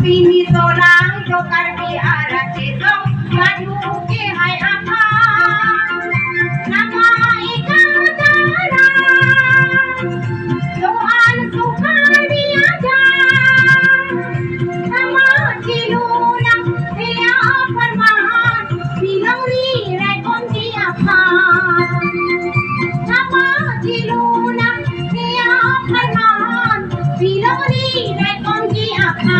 Pinito lang yo karbi arate do madu ke hai apa nama ikatara doan sukari aja nama ciluna ya farman silori re kon dia kha nama ciluna ya farman silori re kon dia kha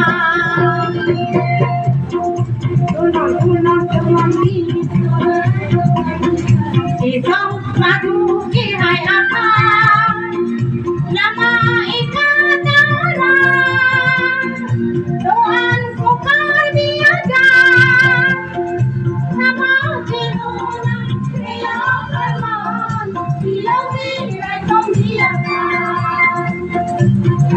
Isang madu ke hai apa nama ikatara doan sukar biasa nama ciluna ya farman silori re kon dia kha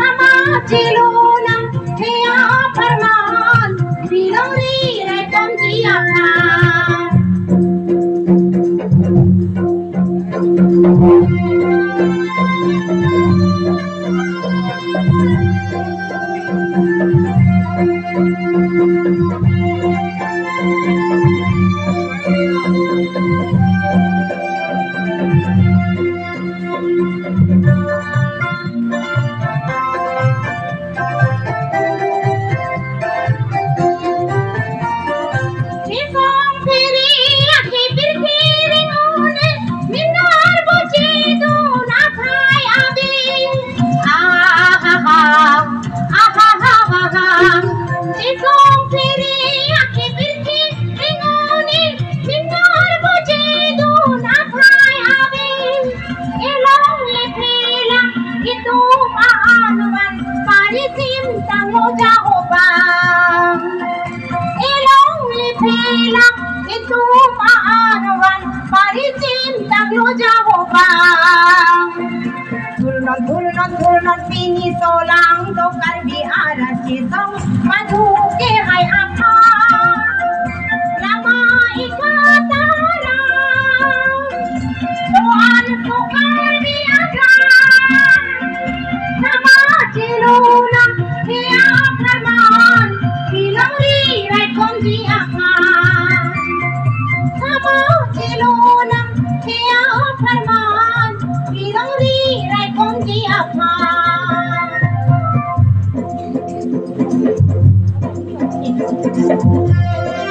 nama ciluna ya farman silori re kon dia kha Turun pinito lang do karbi arate do madu ke hai apa nama ikatara doan sukar biasa nama ciluna ya farman silori re kon dia kha nama ciluna ya farman silori re kon dia kha Thank you.